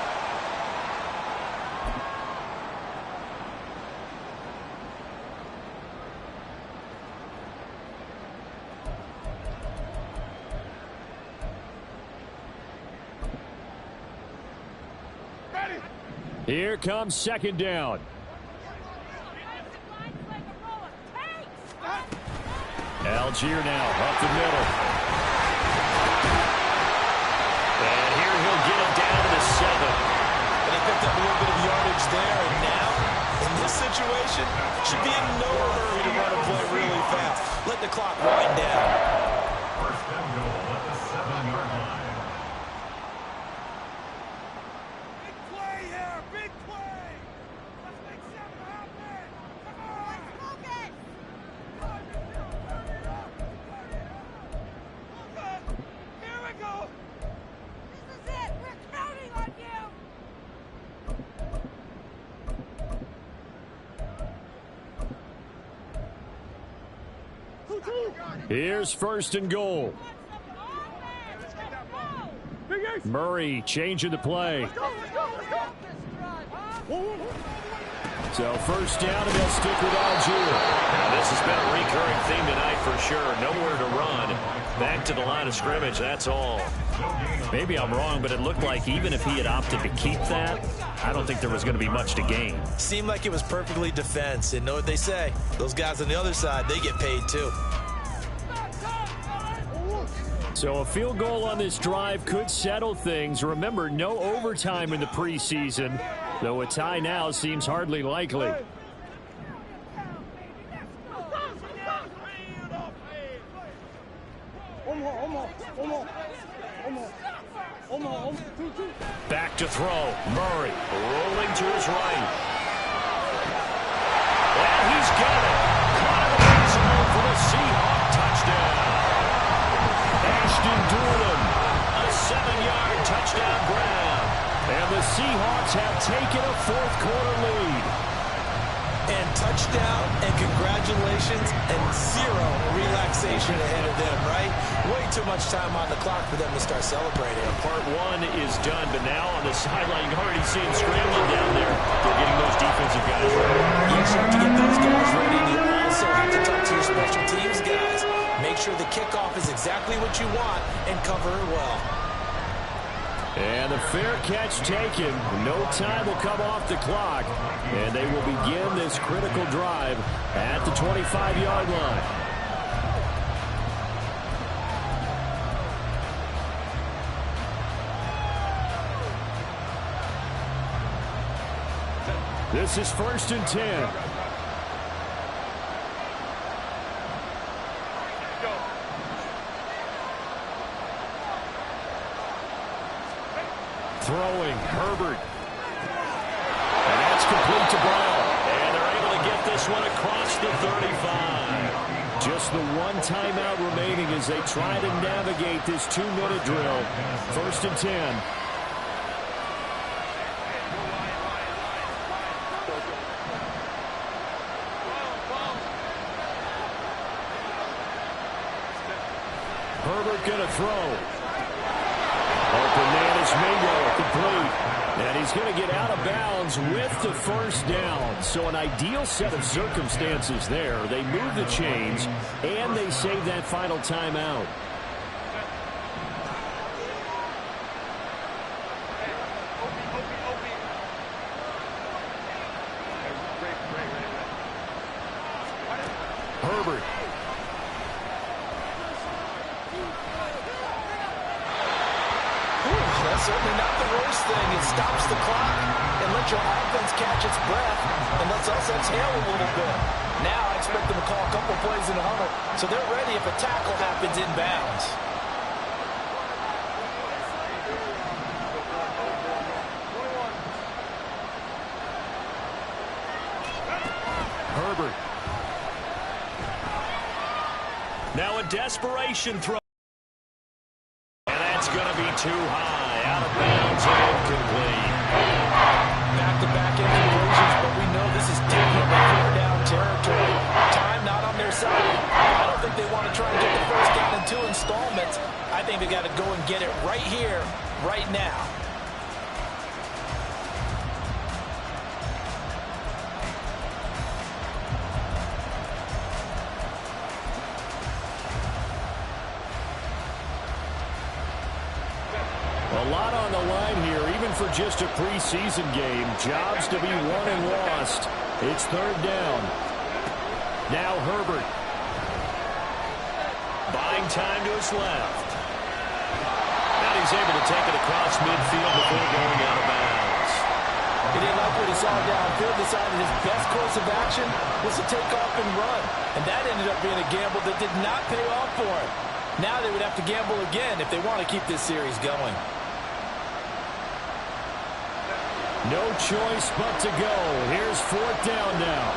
Here comes 2nd down. Algier now up the middle. And here he'll get it down to the 7. And he picked up a little bit of yardage there. And now, in this situation, should be in no hurry to run a play really fast. Let the clock wind down. First and goal at the 7-yard line. Here's 1st and goal. Murray changing the play. So 1st down, and they'll stick with Algier. Now, this has been a recurring theme tonight for sure. Nowhere to run. Back to the line of scrimmage, that's all. Maybe I'm wrong, but it looked like even if he had opted to keep that, I don't think there was going to be much to gain. Seemed like it was perfectly defense. And know what they say? Those guys on the other side, they get paid too. So a field goal on this drive could settle things. Remember, no overtime in the preseason, though a tie now seems hardly likely. Back to throw. Murray rolling to his right. And he's got it. Caught in the end zone for the Seahawk touchdown. Ashton Dulin, a 7-yard touchdown grab. And the Seahawks have taken a 4th quarter lead. And touchdown and congratulations and 0 relaxation ahead of them, right? Way too much time on the clock for them to start celebrating. Part 1 is done, but now on the sideline, you can already see him scrambling down there. They're getting those defensive guys ready. Yes, you have to get those guys ready. And you also have to talk to your special teams guys. Make sure the kickoff is exactly what you want and cover it well. And the fair catch taken. No time will come off the clock. And they will begin this critical drive at the 25-yard line. This is 1st and 10. Throwing, Herbert. And that's complete to Brown. And they're able to get this one across the 35. Just the one timeout remaining as they try to navigate this 2-minute drill. 1st and 10. Herbert going to throw. Open man is Mingo, complete. And he's going to get out of bounds with the 1st down. So an ideal set of circumstances there. They move the chains, and they save that final timeout. Herbert. That's certainly not the worst thing. It stops the clock and lets your offense catch its breath and lets us exhale a little bit. Now I expect them to call a couple plays in a huddle so they're ready if a tackle happens inbounds. Herbert. Now a desperation throw. And that's going to be too high. Out of bounds and incomplete. Back-to-back incompletions, but we know this is definitely four-down territory. Time not on their side. I don't think they want to try and get the first down in 2 installments. I think they got to go and get it right here, right now. A lot on the line here, even for just a preseason game. Jobs to be won and lost. It's third down. Now Herbert. Buying time to his left. And he's able to take it across midfield before going out of bounds. He didn't like what he saw downfield, decided his best course of action was to take off and run. And that ended up being a gamble that did not pay off for him. Now they would have to gamble again if they want to keep this series going. No choice but to go. Here's fourth down now.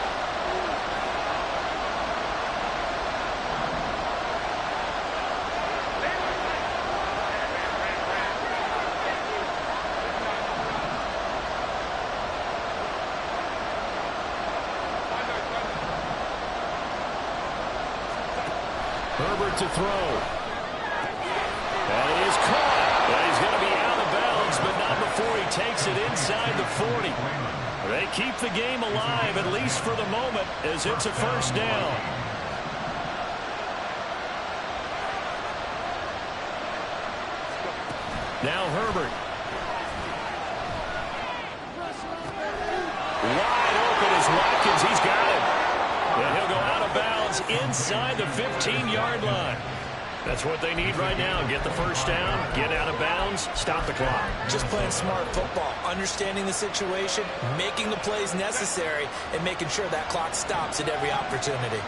Herbert to throw. And it is caught. And he's going to be out of bounds, but not before he takes it inside the 40. They keep the game alive, at least for the moment, as it's a first down. Now Herbert. Wide open is Watkins. He's got it. And he'll go out of bounds inside the 15-yard line. That's what they need right now. Get the first down, get out of bounds, stop the clock. Just playing smart football, understanding the situation, making the plays necessary, and making sure that clock stops at every opportunity.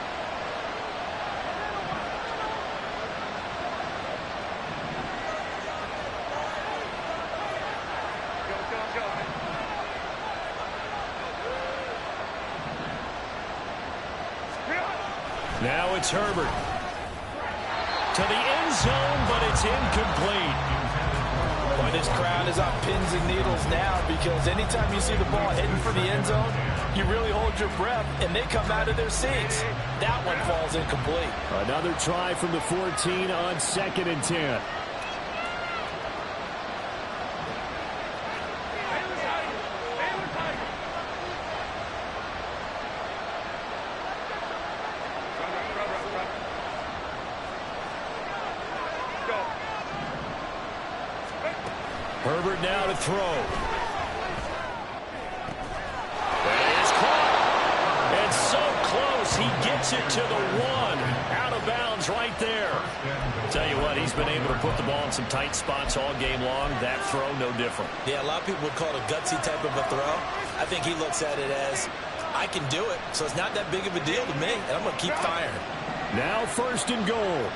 Now it's Herbert. To the end zone, but it's incomplete. Boy, this crowd is on pins and needles now because anytime you see the ball heading for the end zone, you really hold your breath, and they come out of their seats. That one falls incomplete. Another try from the 14 on 2nd and 10. Herbert now to throw. That is caught. And so close. He gets it to the 1. Out of bounds right there. Tell you what, he's been able to put the ball in some tight spots all game long. That throw, no different. Yeah, a lot of people would call it a gutsy type of a throw. I think he looks at it as, I can do it, so it's not that big of a deal to me, and I'm going to keep firing. Now first and goal.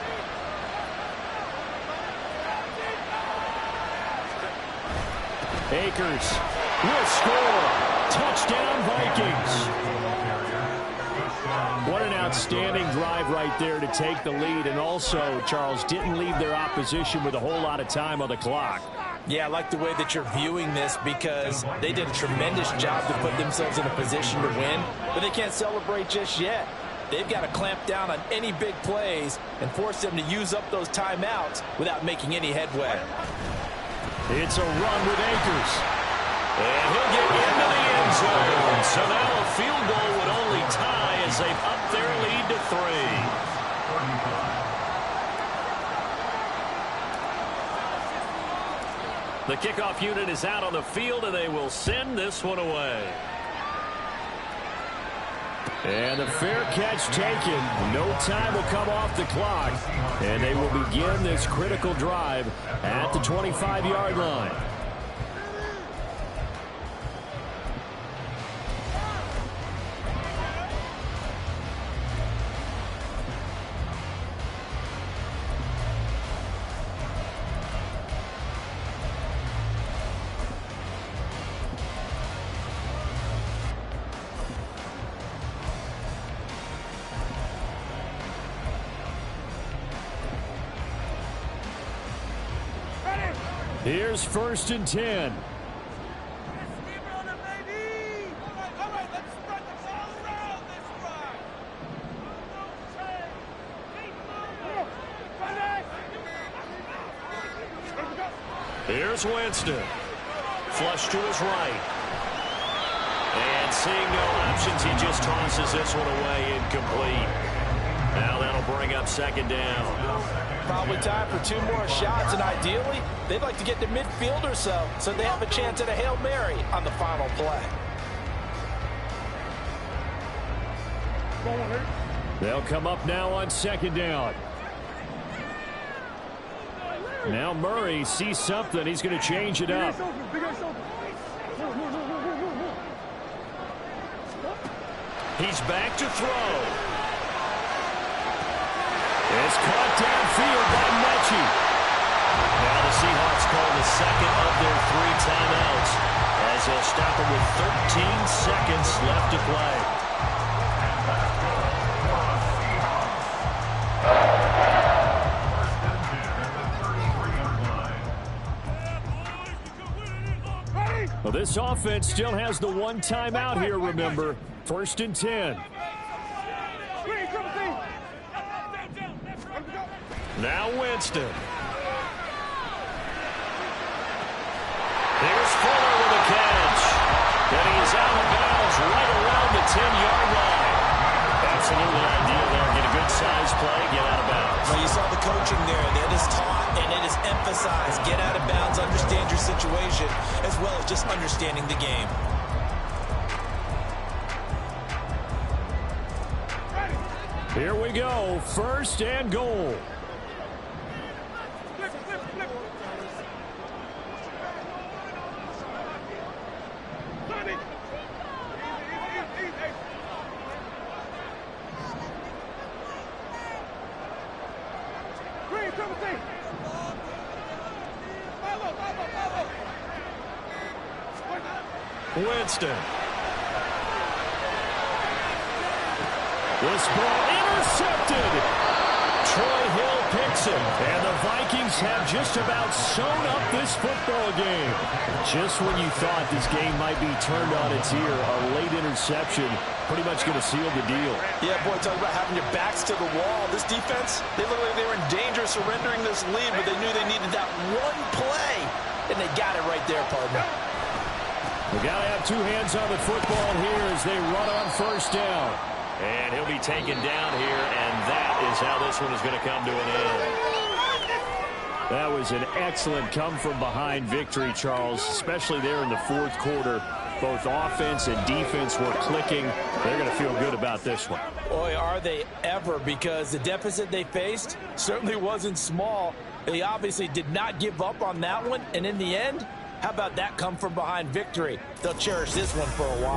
Akers will score. Touchdown, Vikings. What an outstanding drive right there to take the lead. And also, Charles, didn't leave their opposition with a whole lot of time on the clock. Yeah, I like the way that you're viewing this because they did a tremendous job to put themselves in a position to win, but they can't celebrate just yet. They've got to clamp down on any big plays and force them to use up those timeouts without making any headway. It's a run with Akers. And he'll get into the end zone. So now a field goal would only tie as they've upped their lead to 3. The kickoff unit is out on the field, and they will send this one away. And a fair catch taken. No time will come off the clock. And they will begin this critical drive at the 25-yard line. Here's 1st and 10. Here's Winston. Flush to his right. And seeing no options, he just tosses this one away incomplete. Now that'll bring up 2nd down. Probably time for 2 more shots, and ideally, they'd like to get to midfield or so they have a chance at a Hail Mary on the final play. They'll come up now on 2nd down. Now Murray sees something. He's going to change it up. He's back to throw. It's caught downfield by Mechie. Now the Seahawks call the 2nd of their 3 timeouts as they'll stop it with 13 seconds left to play. Well, this offense still has the 1 timeout here, remember. 1st and 10. Now Winston. Here's Fuller with a catch. And he's out of bounds right around the 10-yard line. Absolutely ideal there. Get a good size play, get out of bounds. Well, you saw the coaching there. That is taught and it is emphasized. Get out of bounds, understand your situation, as well as just understanding the game. Here we go. 1st and goal. Winston. This ball intercepted. Troy Hill picks it. And the Vikings have just about sewn up this football game. Just when you thought this game might be turned on its ear, a late interception pretty much going to seal the deal. Yeah, boy, talk about having your backs to the wall. This defense, they looked like they were in danger of surrendering this lead, but they knew they needed that one play, and they got it right there, partner. We got to have 2 hands on the football here as they run on 1st down. And he'll be taken down here, and that is how this one is going to come to an end. That was an excellent come-from-behind victory, Charles, especially there in the 4th quarter. Both offense and defense were clicking. They're going to feel good about this one. Boy, are they ever, because the deficit they faced certainly wasn't small. They obviously did not give up on that one, and in the end, how about that come-from-behind victory? They'll cherish this one for a while.